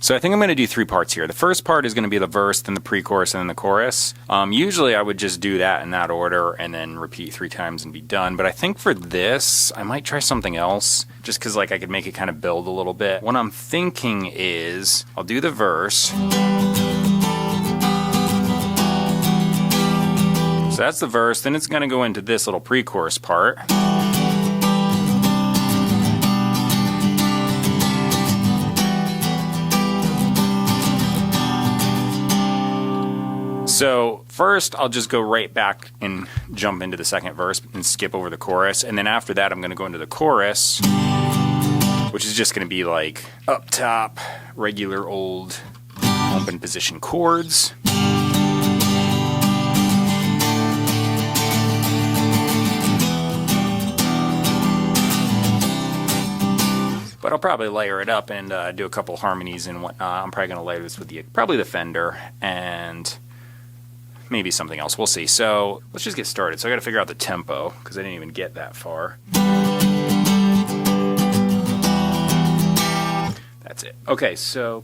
So I think I'm going to do 3 parts here. The first part is going to be the verse, then the pre-chorus, and then the chorus. Usually I would just do that in that order and then repeat 3 times and be done. But I think for this, I might try something else just because like I could make it kind of build a little bit. What I'm thinking is I'll do the verse. So that's the verse. Then it's going to go into this little pre-chorus part. So first I'll just go right back and jump into the second verse and skip over the chorus. And then after that I'm going to go into the chorus, which is just going to be like up top, regular old open position chords. But I'll probably layer it up and do a couple harmonies and whatnot. I'm probably going to layer this with probably the Fender and maybe something else. We'll see. So let's just get started. So I got to figure out the tempo because I didn't even get that far. That's it. Okay, so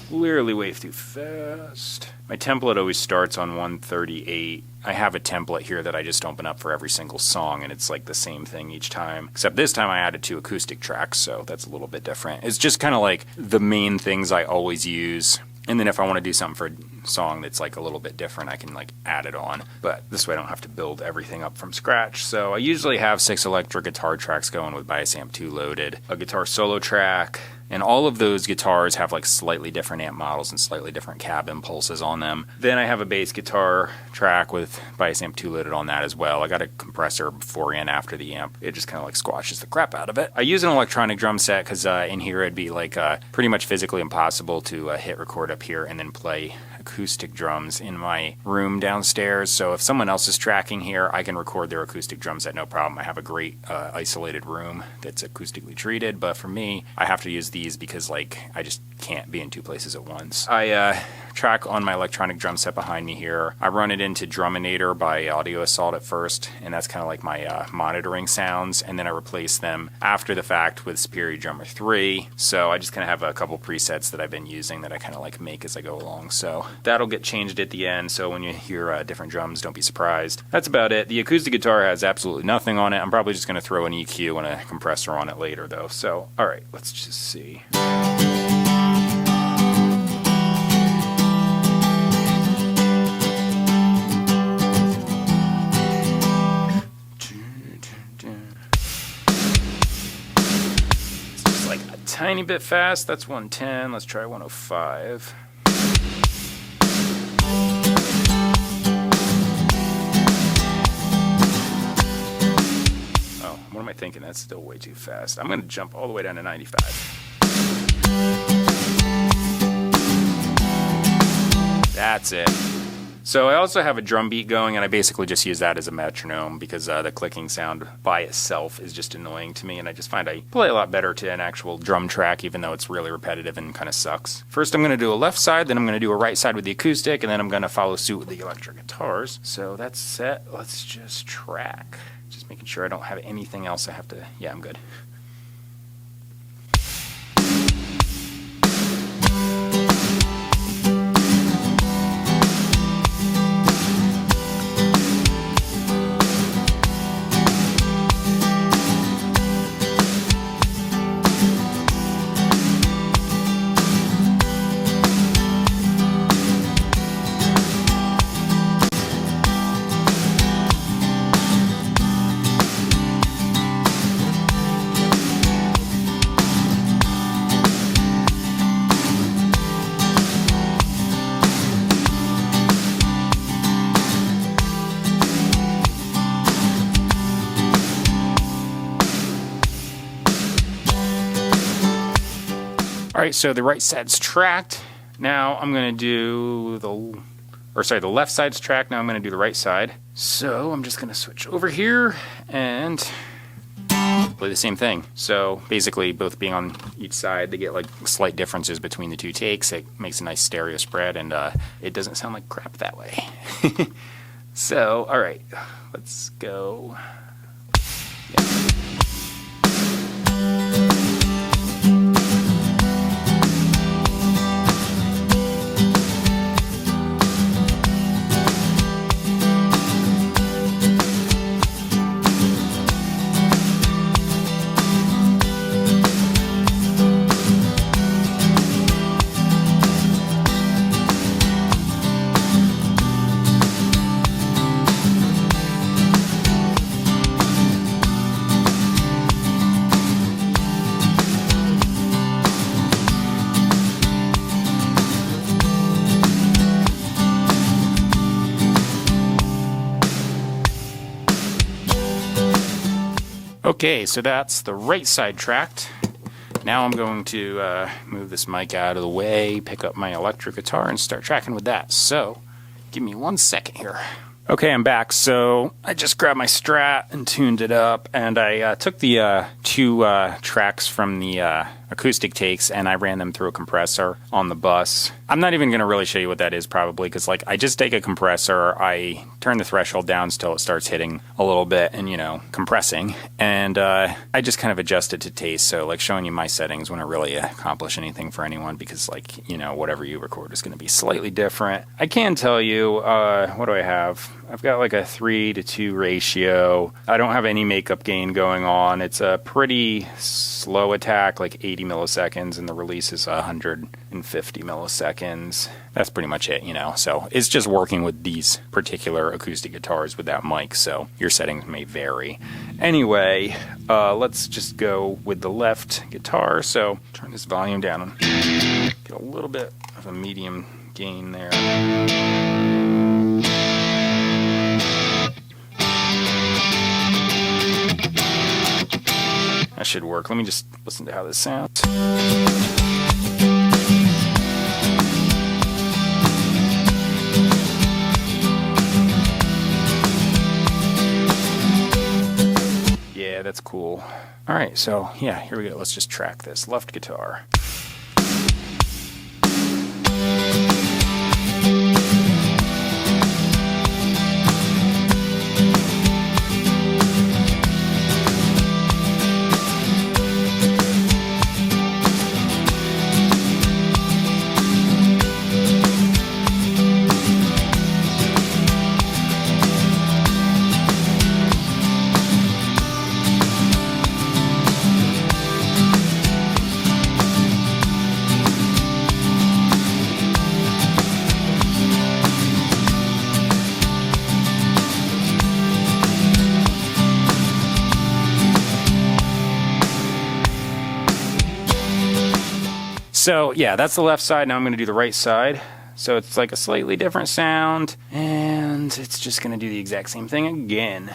clearly way too fast. My template always starts on 138. I have a template here that I just open up for every single song, and it's like the same thing each time. Except this time I added 2 acoustic tracks, so that's a little bit different. It's just kind of like the main things I always use. And then if I want to do something for a song that's like a little bit different, I can like add it on. But this way I don't have to build everything up from scratch. So I usually have 6 electric guitar tracks going with Bias Amp 2 loaded, a guitar solo track, and all of those guitars have like slightly different amp models and slightly different cab impulses on them. Then I have a bass guitar track with Bias Amp 2 loaded on that as well. I got a compressor before and after the amp. It just kind of like squashes the crap out of it. I use an electronic drum set because in here it'd be like pretty much physically impossible to hit record up here and then play acoustic drums in my room downstairs. So if someone else is tracking here, I can record their acoustic drums at no problem. I have a great isolated room that's acoustically treated, but for me, I have to use these because like I just can't be in 2 places at once. I track on my electronic drum set behind me here. I run it into Druminator by Audio Assault at first, and that's kind of like my monitoring sounds, and then I replace them after the fact with Superior Drummer 3. So I just kind of have a couple presets that I've been using that I kind of like make as I go along. So that'll get changed at the end, so when you hear different drums, don't be surprised. That's about it. The acoustic guitar has absolutely nothing on it. I'm probably just going to throw an EQ and a compressor on it later though. So alright, let's just see. Tiny bit fast. That's 110. Let's try 105. Oh, what am I thinking? That's still way too fast. I'm going to jump all the way down to 95. That's it. So I also have a drum beat going, and I basically just use that as a metronome because the clicking sound by itself is just annoying to me, and I just find I play a lot better to an actual drum track, even though it's really repetitive and kind of sucks. First I'm going to do a left side, then I'm going to do a right side with the acoustic, and then I'm going to follow suit with the electric guitars. So that's set. Let's just track. Just making sure I don't have anything else I have to... Yeah, I'm good. Alright, so the right side's tracked. Now I'm going to do the left side's tracked. Now I'm going to do the right side. So I'm just going to switch over here and play the same thing. So basically both being on each side, they get like slight differences between the 2 takes. It makes a nice stereo spread, and it doesn't sound like crap that way. So, alright, let's go. Yeah. Okay, so that's the right side tracked. Now I'm going to move this mic out of the way, pick up my electric guitar, and start tracking with that. So, give me 1 second here. Okay, I'm back. So I just grabbed my Strat and tuned it up, and I took the two tracks from the acoustic takes and I ran them through a compressor on the bus. I'm not even going to really show you what that is probably, because like I just take a compressor, I turn the threshold down till it starts hitting a little bit and, you know, compressing, and I just kind of adjust it to taste. So like showing you my settings wouldn't really accomplish anything for anyone, because like, you know, whatever you record is going to be slightly different. I can tell you, what do I have? I've got like a 3:2 ratio. I don't have any makeup gain going on. It's a pretty slow attack, like 80 milliseconds, and the release is 150 milliseconds. That's pretty much it, you know. So it's just working with these particular acoustic guitars with that mic, so your settings may vary. Anyway, let's just go with the left guitar. So turn this volume down and get a little bit of a medium gain there. That should work. Let me just listen to how this sounds. Yeah, that's cool. All right, so yeah, here we go. Let's just track this left guitar. So yeah, that's the left side. Now I'm going to do the right side. So it's like a slightly different sound, and it's just going to do the exact same thing again.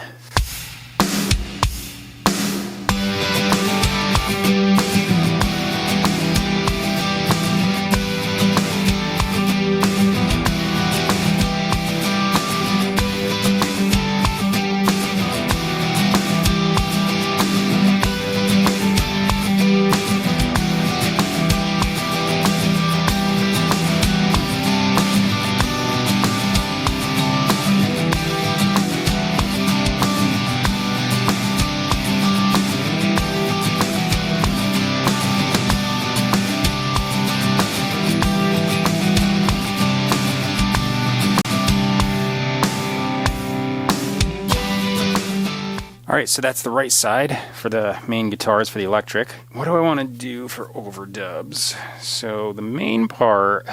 Alright, so that's the right side for the main guitars for the electric. What do I want to do for overdubs? So the main part...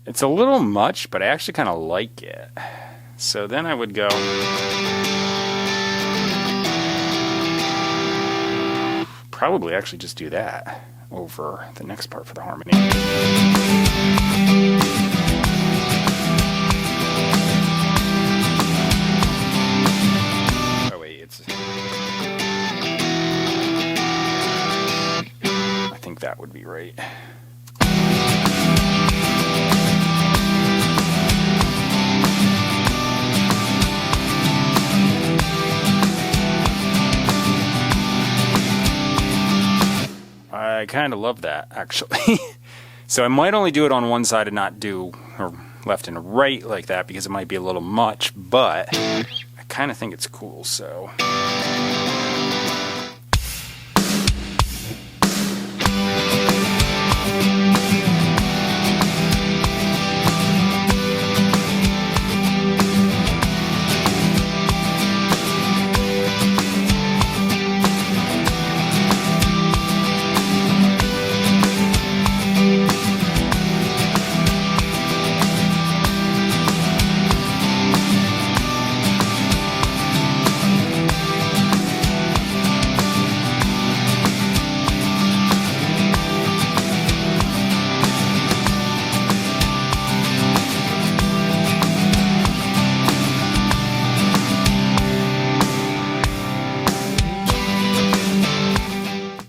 It's a little much, but I actually kind of like it. So then I would go... Probably actually just do that over the next part for the harmony. Oh wait, it's... I think that would be right. I kind of love that, actually. So I might only do it on one side and not do left and right like that, because it might be a little much, but I kind of think it's cool, so...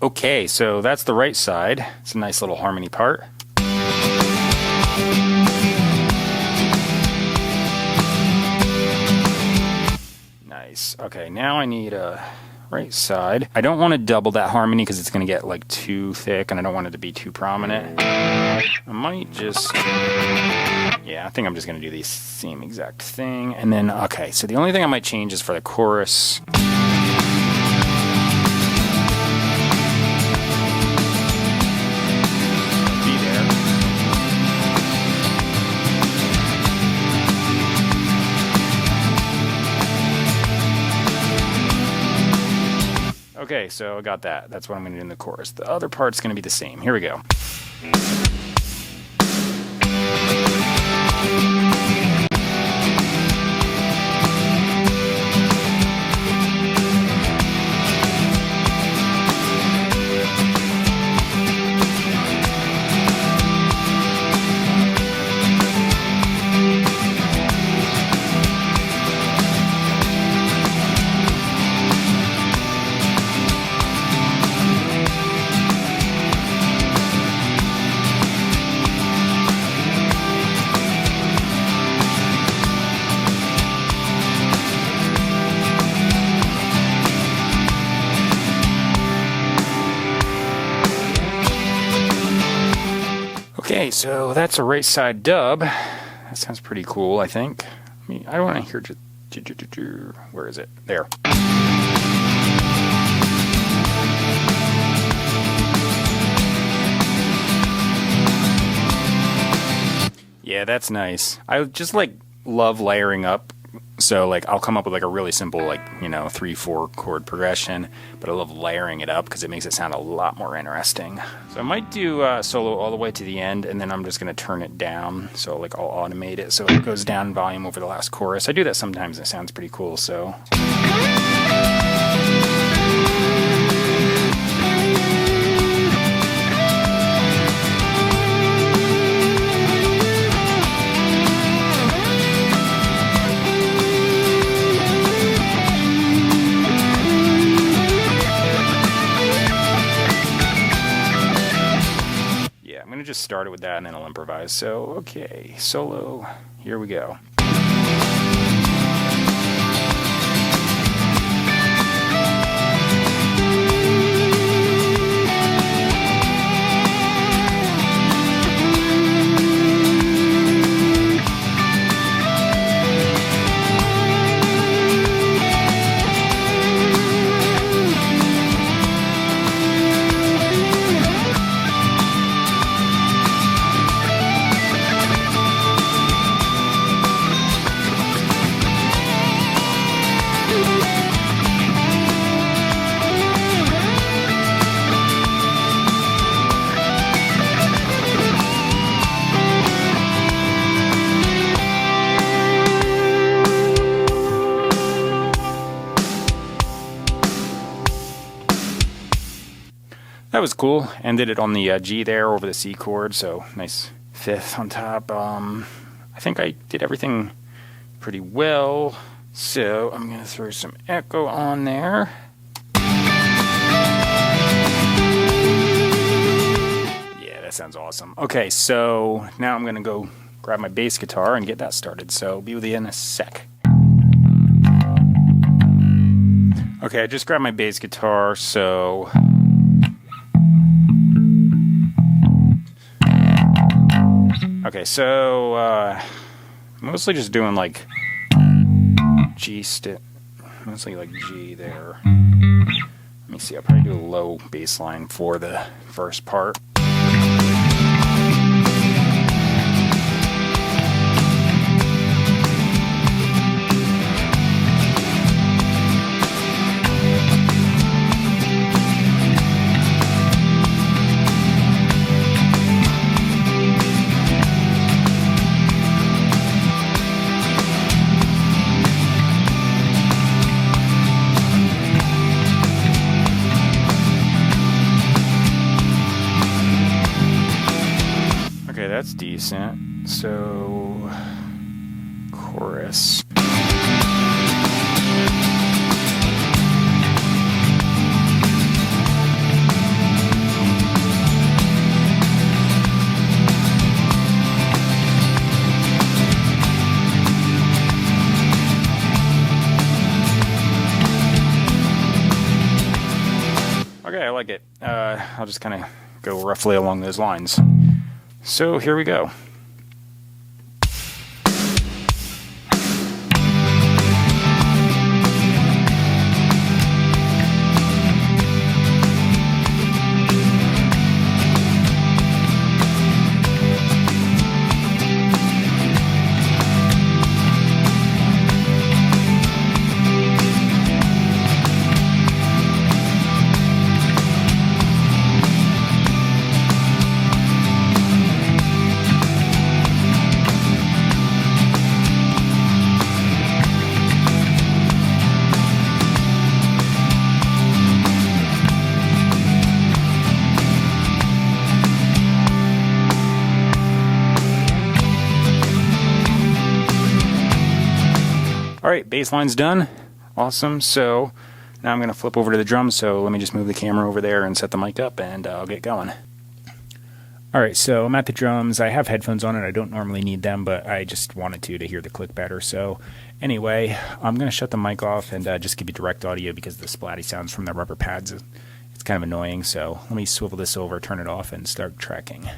Okay, so that's the right side. It's a nice little harmony part. Nice. Okay, now I need a right side. I don't want to double that harmony because it's going to get like too thick and I don't want it to be too prominent. I might just... Yeah, I think I'm just going to do the same exact thing. And then, okay, so the only thing I might change is for the chorus. Be there. Okay, so I got that. That's what I'm going to do in the chorus. The other part's going to be the same. Here we go. Okay, so that's a right side dub. That sounds pretty cool, I think. I mean, I don't want to hear just... Where is it? There. Yeah, that's nice. I just like love layering up. So like I'll come up with like a really simple like, 3-4 chord progression, but I love layering it up because it makes it sound a lot more interesting. So I might do solo all the way to the end, and then I'm just going to turn it down. So like I'll automate it so it goes down in volume over the last chorus. I do that sometimes and it sounds pretty cool, so... Just start it with that and then I'll improvise. So, okay, solo, here we go. That was cool. Ended it on the G there over the C chord, so nice fifth on top. I think I did everything pretty well, so I'm going to throw some echo on there. Yeah, that sounds awesome. Okay, so now I'm going to go grab my bass guitar and get that started, so be with you in a sec. Okay, I just grabbed my bass guitar, so... Okay, so mostly just doing like G mostly like G there. Let me see, I'll probably do a low bass line for the first part. That's decent. So, chorus. I'll just kind of go roughly along those lines. So here we go. Alright, bass line's done. Awesome. So now I'm going to flip over to the drums, so let me just move the camera over there and set the mic up, and I'll get going. Alright, so I'm at the drums. I have headphones on and I don't normally need them, but I just wanted to hear the click better. So anyway, I'm going to shut the mic off and just give you direct audio because the splatty sounds from the rubber pads, it's kind of annoying. So let me swivel this over, turn it off, and start tracking.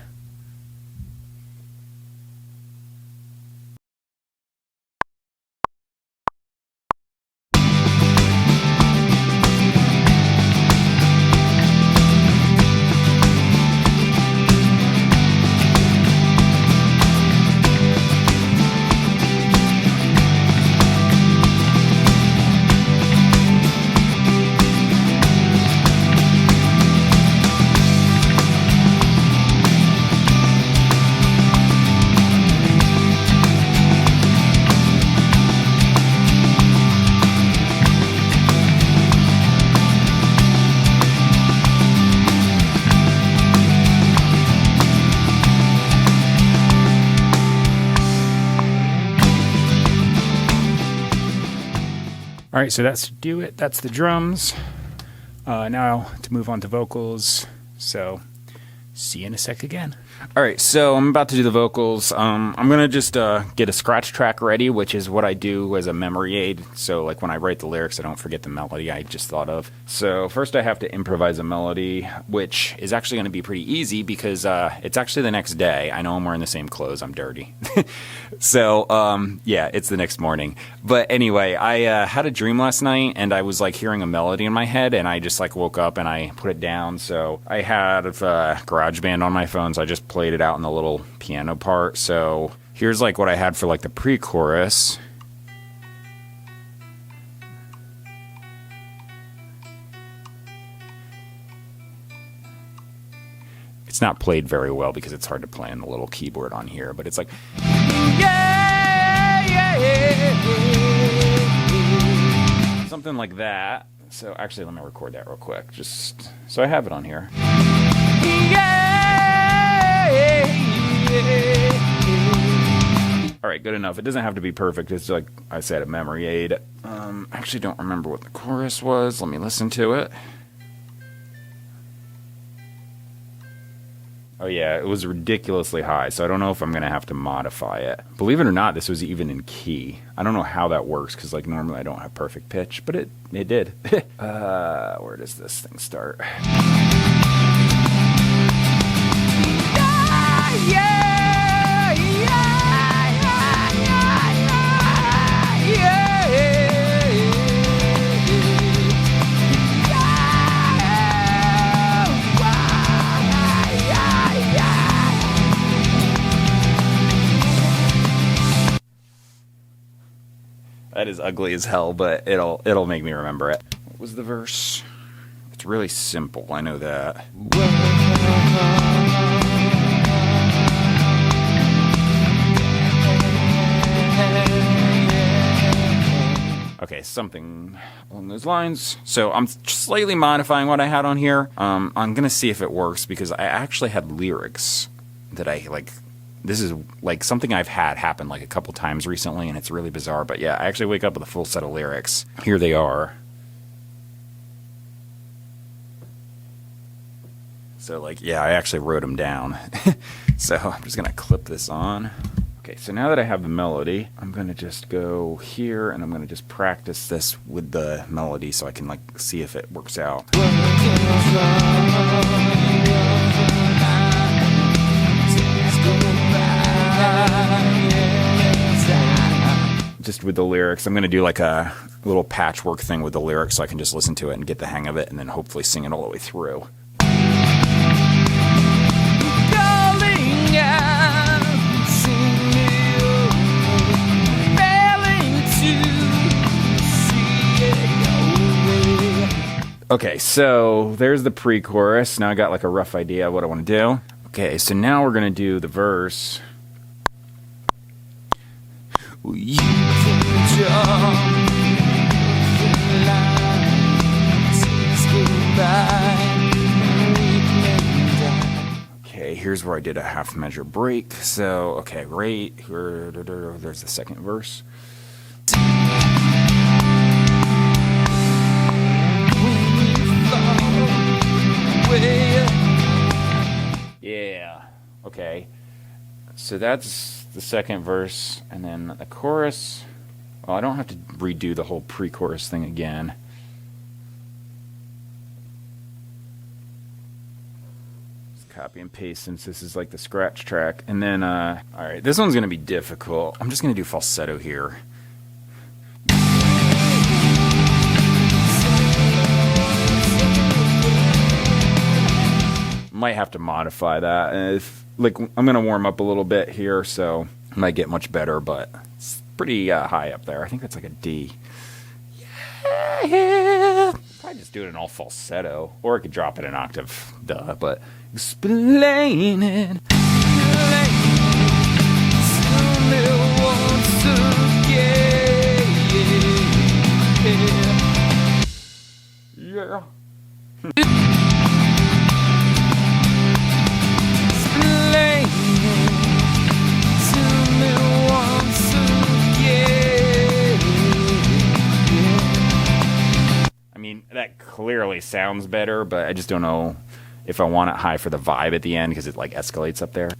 Alright, so that's do it. That's the drums. Now to move on to vocals. So see you in a sec again. Alright, so I'm about to do the vocals. I'm going to just get a scratch track ready, which is what I do as a memory aid. So like when I write the lyrics, I don't forget the melody I just thought of. So first I have to improvise a melody, which is actually going to be pretty easy because it's actually the next day. I know I'm wearing the same clothes. I'm dirty. So yeah, it's the next morning. But anyway, I had a dream last night and I was like hearing a melody in my head, and I just like woke up and I put it down. So I had GarageBand on my phone, so I just played it out in the little piano part. So here's like what I had for like the pre-chorus. It's not played very well because it's hard to play on the little keyboard on here, but it's like yeah, yeah, yeah, something like that. So actually let me record that real quick, just so I have it on here. Alright, good enough. It doesn't have to be perfect. It's like I said, a memory aid. I actually don't remember what the chorus was. Let me listen to it. Oh yeah, it was ridiculously high, so I don't know if I'm going to have to modify it. Believe it or not, this was even in key. I don't know how that works, because like normally I don't have perfect pitch, but it did. Where does this thing start? That is ugly as hell, but it'll make me remember it. What was the verse? It's really simple, I know that. Okay, something along those lines. So I'm slightly modifying what I had on here. I'm gonna see if it works because I actually had lyrics that I like. This is like something I've had happen like a couple times recently, and it's really bizarre. But yeah, I actually wake up with a full set of lyrics. Here they are. So like, yeah, I actually wrote them down. So I'm just gonna clip this on. Okay, so now that I have the melody, I'm gonna just go here and I'm gonna just practice this with the melody so I can like see if it works out. practiced with the lyrics. I'm going to do like a little patchwork thing with the lyrics so I can just listen to it and get the hang of it and then hopefully sing it all the way through. Okay, so there's the pre-chorus. Now I got like a rough idea of what I want to do. Okay, so now we're going to do the verse. You can jump okay, here's where I did a half measure break. So, okay, right here, there's the second verse. Yeah, okay. So that's the second verse, and then the chorus. Well, I don't have to redo the whole pre-chorus thing again. Just copy and paste since this is like the scratch track. And then, alright, this one's going to be difficult. I'm just going to do falsetto here. Might have to modify that. If, like, I'm going to warm up a little bit here, so it might get much better, but it's pretty high up there. I think that's like a D. Yeah. Probably just do it in all falsetto, or I could drop it an octave, duh, but explain it. Yeah. That clearly sounds better, but I just don't know if I want it high for the vibe at the end because it like escalates up there.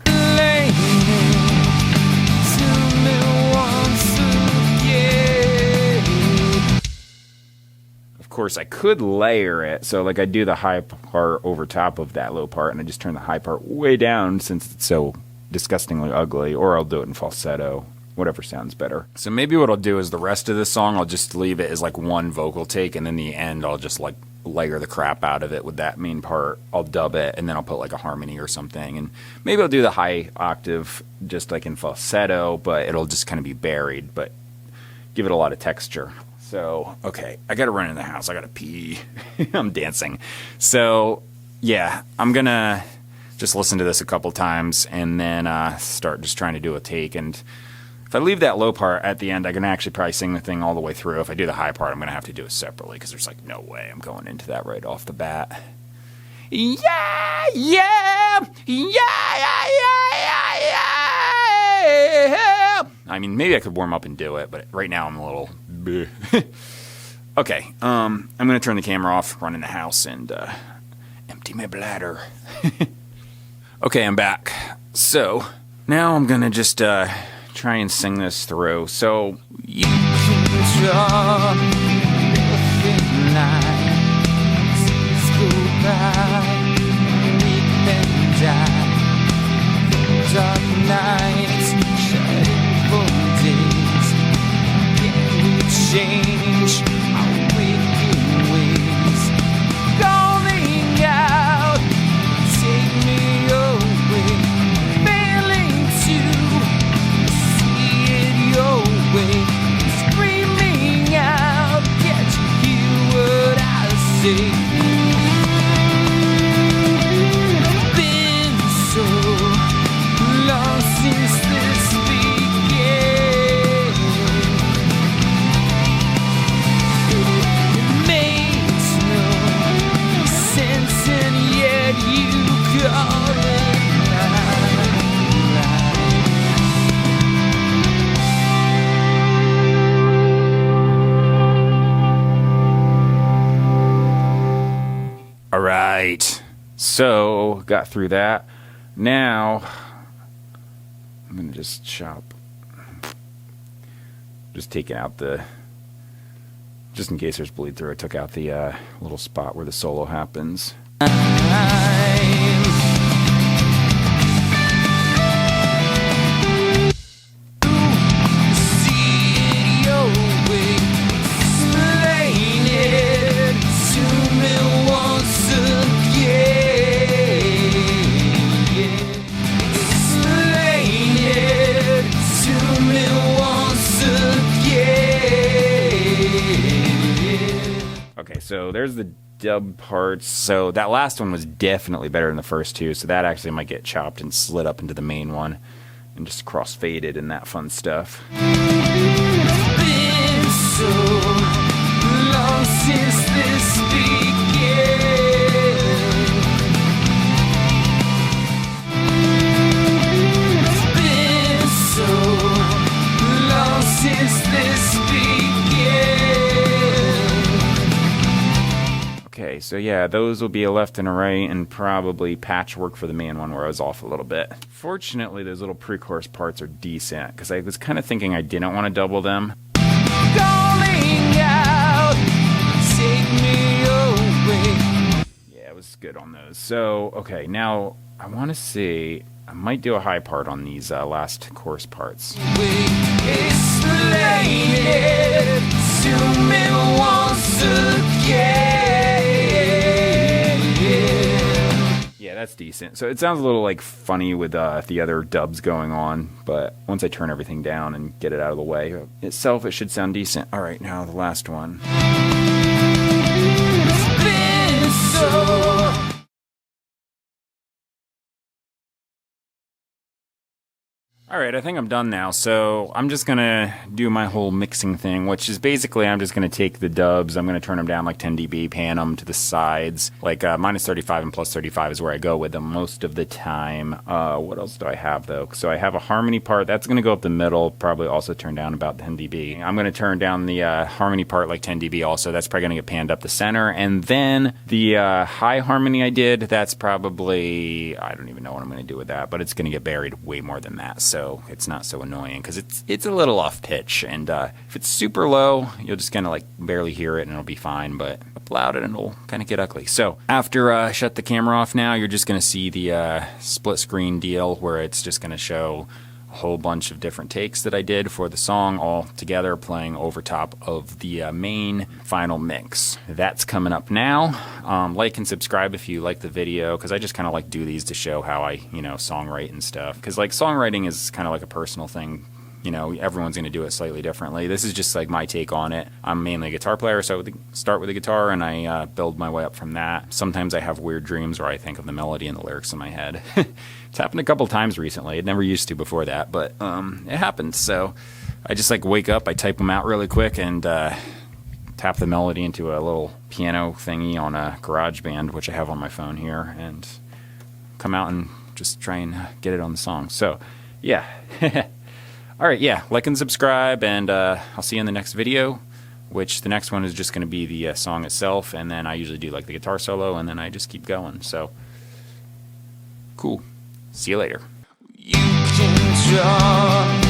Of course, I could layer it, so like I do the high part over top of that low part, and I just turn the high part way down since it's so disgustingly ugly, or I'll do it in falsetto. Whatever sounds better. So maybe what I'll do is the rest of the song, I'll just leave it as like one vocal take, and then the end I'll just like layer the crap out of it with that main part. I'll dub it, and then I'll put like a harmony or something, and maybe I'll do the high octave just like in falsetto, but it'll just kind of be buried, but give it a lot of texture. So, okay, I gotta run in the house. I gotta pee. I'm dancing. So, yeah, I'm gonna just listen to this a couple times and then start just trying to do a take. And if I leave that low part at the end, I can actually probably sing the thing all the way through. If I do the high part, I'm going to have to do it separately because there's like no way I'm going into that right off the bat. Yeah, yeah, yeah, yeah, yeah, yeah. I mean, maybe I could warm up and do it, but right now I'm a little bleh. Okay, I'm going to turn the camera off, run in the house, and empty my bladder. Okay, I'm back. So, now I'm going to just try and sing this through. So, you can draw nothing nights go by, weep and die. Dark nights, shining for days. Can we change our waking ways? Calling out, take me away. Failing to see it your way. Screaming out, can't you hear what I say? Been so long since this began. It makes no sense, and yet you call it life. All right, so got through that. Now I'm gonna just chop, just taking out the, just in case there's bleed through, I took out the little spot where the solo happens. See so there's the dub parts. So that last one was definitely better than the first two, so that actually might get chopped and slid up into the main one and just cross-faded and that fun stuff. It's been so long since this began. It's been so long since this began. Okay, so yeah, those will be a left and a right, and probably patchwork for the main one where I was off a little bit. Fortunately, those little pre-chorus parts are decent, because I was kind of thinking I didn't want to double them. Calling out, take me away. Yeah, it was good on those. So, okay, now I want to see, I might do a high part on these last chorus parts. Explain it to me once again. Yeah, that's decent. So it sounds a little like funny with the other dubs going on, but once I turn everything down and get it out of the way itself, it should sound decent. All right, now the last one. It's been so. Alright, I think I'm done now, so I'm just gonna do my whole mixing thing, which is basically I'm just gonna take the dubs, I'm gonna turn them down like 10 dB, pan them to the sides, like minus 35 and plus 35 is where I go with them most of the time. What else do I have though? So I have a harmony part, that's gonna go up the middle, probably also turn down about 10 dB. I'm gonna turn down the harmony part like 10 dB also, that's probably gonna get panned up the center, and then the high harmony I did, that's probably, I don't even know what I'm gonna do with that, but it's gonna get buried way more than that, so it's not so annoying because it's a little off pitch, and if it's super low you'll just kind of like barely hear it and it'll be fine, but up loud and it'll kind of get ugly. So after I shut the camera off now, you're just going to see the split screen deal where it's just going to show a whole bunch of different takes that I did for the song all together playing over top of the main final mix. That's coming up now. Like and subscribe if you like the video, because I just kind of like do these to show how I, songwrite and stuff. Because like songwriting is kind of like a personal thing. Everyone's going to do it slightly differently. This is just like my take on it. I'm mainly a guitar player, so I start with the guitar and I build my way up from that. Sometimes I have weird dreams where I think of the melody and the lyrics in my head. It's happened a couple times recently. It never used to before that, but it happens. So I just like wake up, I type them out really quick, and tap the melody into a little piano thingy on a GarageBand, which I have on my phone here, and come out and just try and get it on the song. So yeah. All right, yeah, like and subscribe, and I'll see you in the next video, which the next one is just going to be the song itself, and then I usually do like the guitar solo, and then I just keep going. So, cool. See you later. You can draw